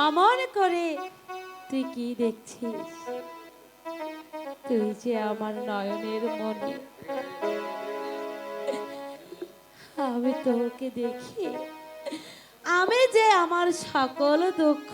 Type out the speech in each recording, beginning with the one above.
অমন করে তুই কি দেখছিস? তুই যে আমার নয়নের মনি, আমি তোকে দেখি আমি যে আমার সকল দুঃখ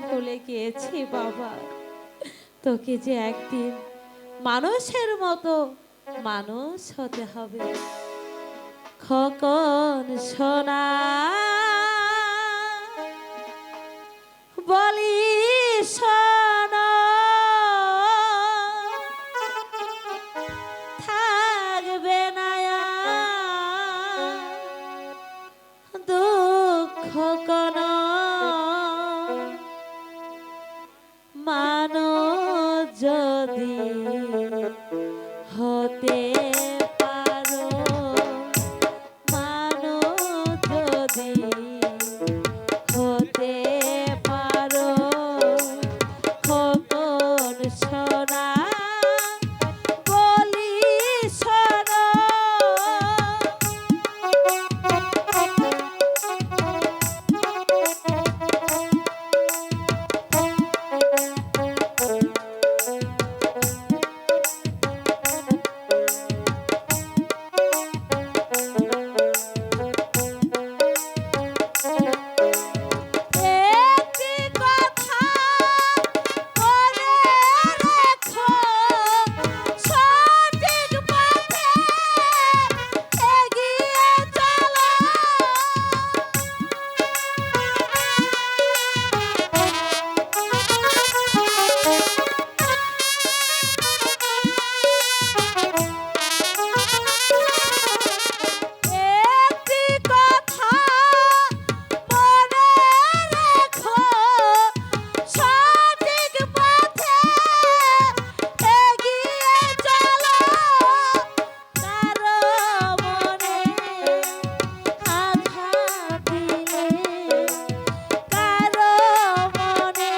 ভুলে গিয়েছি বাবা। তোকে যে একদিন মানুষের মতো মানুষ হতে হবে। খোকন সোনা বলি শোনো, থাকবে না আর দুঃখ কোনো, মানুষ যদি হতে পারো, মানুষ যদি হতে পারো, খোকন সোনা বলি শোনো। একটি কথা মনে রেখো, সঠিক পথে এগিয়ে চলো। একটি কথা মনে রেখো, সঠিক পথে এগিয়ে চলো। কারো মনে আঘাত দিলে, কারো মনে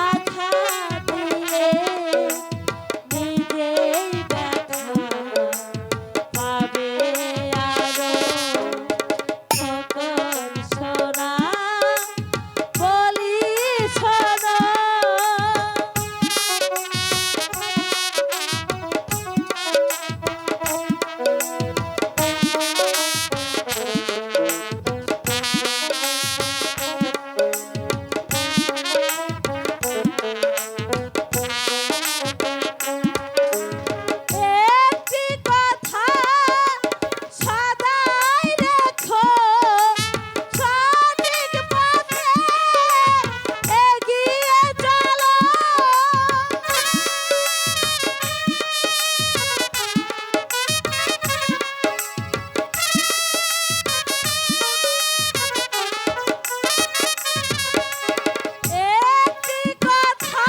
আঘাত দিলে নিজেই ব্যথা পাবে আরো। খোকন সোনা বলি শোনো। একটি কথা সদাই রেখো, সঠিক পথে এগিয়ে চলো। একটি কথা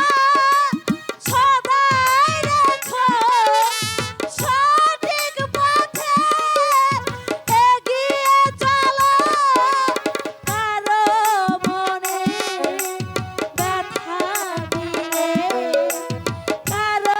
সদাই রেখো, সঠিক পথে এগিয়ে চলো। কারো মনে ব্যথা দিলে, কারো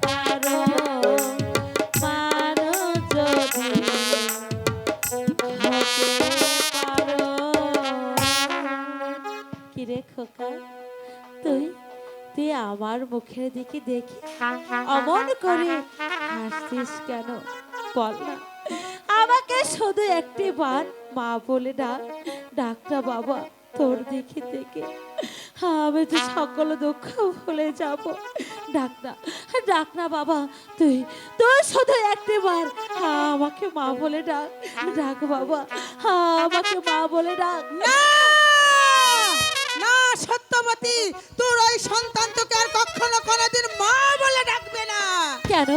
পারো, মানুষ যদি হতে পারো। কিরে খোকা, তুই তুই আমার মুখের দিকে দেখি অমন করে হাসছিস কেন? বল না, আমাকে শুধু একটি বার মা বলে ডাক, ডাকটা বাবা। তোর দিকে থেকে আমি তো সকল দুঃখ ভুলে যাব। ডাক না, ডাক না বাবা। তুই তুই শুধু একটি বার আমাকে মা বলে ডাক, ডাক বাবা, আমাকে মা বলে ডাক। না না সত্যবতী, তোর ওই সন্তান তোকে আর কখনো কোনোদিন মা বলে ডাকবে না। কেন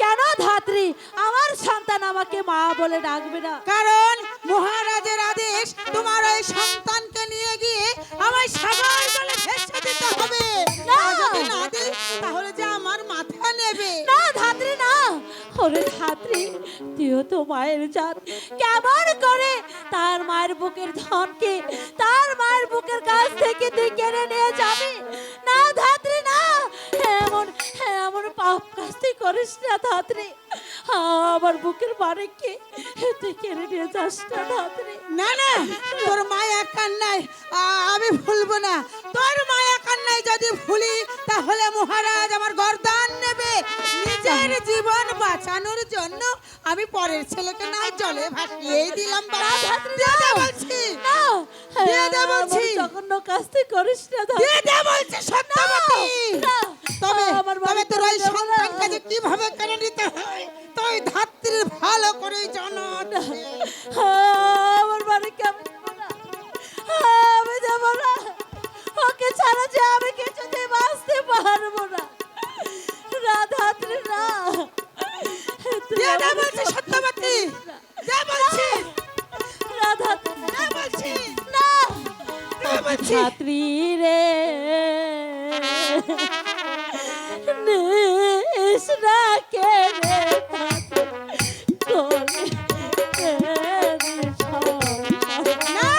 কেন ধাত্রী, আমার সন্তান আমাকে মা বলে ডাকবে না? কারণ মহারাজের আদেশ, তোমার ওই সন্তানকে নিয়ে গিয়ে আমায় সাগর বলে ভেসে দিতে হবে। নেবে। না ধাত্রী না, ওরে ধাত্রী, তুইও তো মায়ের জাত, কেমন করে তার মায়ের বুকের ধনকে তার মায়ের বুকের কাছ থেকে তুই কেড়ে নিয়ে যাবি? না ধাত্রী না, এমন এমন পাপ কাজ তুই করিস না ধাত্রী। আমার বুকের মারেকে তুই কেড়ে নিয়ে যাস না ধাত্রী। না না, তোর মায়া কান্নায় আমি ভুলবো না। তোর মায়া কান্নায় যদি ভুলি তাহলে মহারাজ আমার গর্দান নেবে। নিজের জীবন বাঁচানোর জন্য আমি পরের ছেলেকে না জলে ভাসিয়েই দিলাম। দিয়ে দে বলছি, না, দিয়ে দে বলছি, জঘন্য কাজ তুই করিস না ধাত্রী। দিয়ে দে বলছি সত্যবতী। না, তবে আমার তবে তোর ওই বাড়িতে যাবো না। সন্তানকে যে কিভাবে কেড়ে নিতে হয় তুই ধাত্রীর ভালো করে জানো। আমার বাড়ি কেমন না, আমি যাবো না, ওকে ছাড়া যে আমি কিছুতে বাঁচতে পারবো না। রাধাত্রী না, তুই দিয়ে দে আমাকে বলছি কখনো সত্যবতী, ছাড়িস না। দে বলছি, রাধাত্রী দে বলছি, না, দে বলছি। ছাত্রী রে নিস না কে রে কোলে না!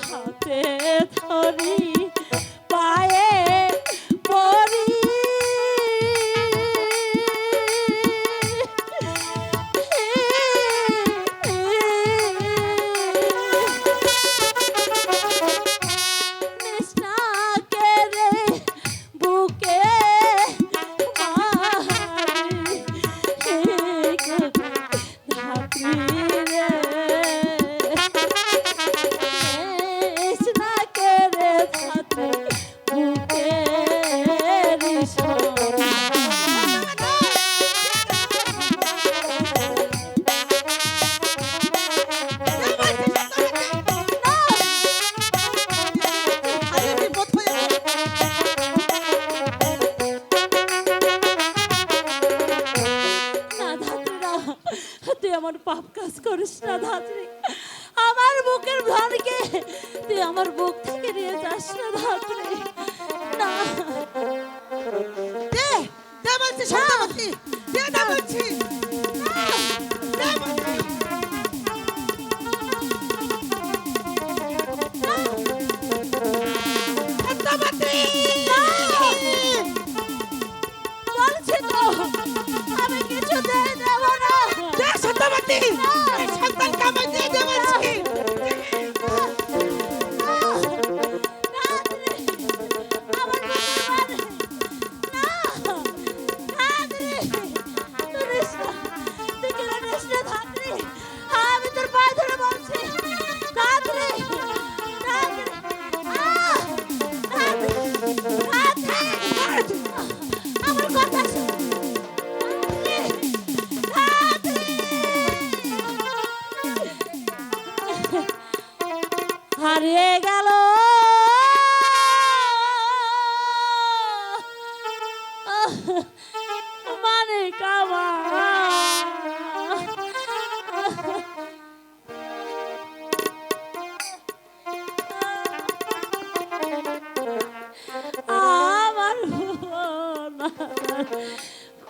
হাতে ধরি পায়ে পরি কৃষ্ণাকে রে বুকে মারি ধাত্রী রে কৃষ্ণাকে রে ধাত্রী বুকে আমি বিপদ হয়ে গেল। না ধাত্রী না, তুই আমার পাপ কাজ করিস না ধাত্রী। আমার বুকের ধনকে তুই আমার বুক থেকে নিয়ে যাস না ধাত্রী। না, দে, দে বলছি সত্যবতী, দে দে বলছি, দে বলছি। সত্যবতী! বলছি তো আমি কিছুতেই দেব না। দে সত্যবতী! এই সন্তানকে আমায় দিয়ে দে বলছি। আমি তোর পায়ে ধরে বলছি আমার কথা শোন। হারিয়ে গেল মানে কাবা আমার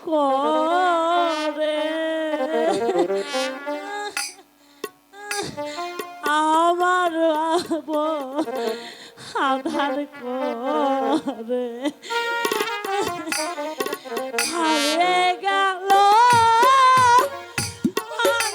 করে আমার আধার করে হারিয়ে গেল আমার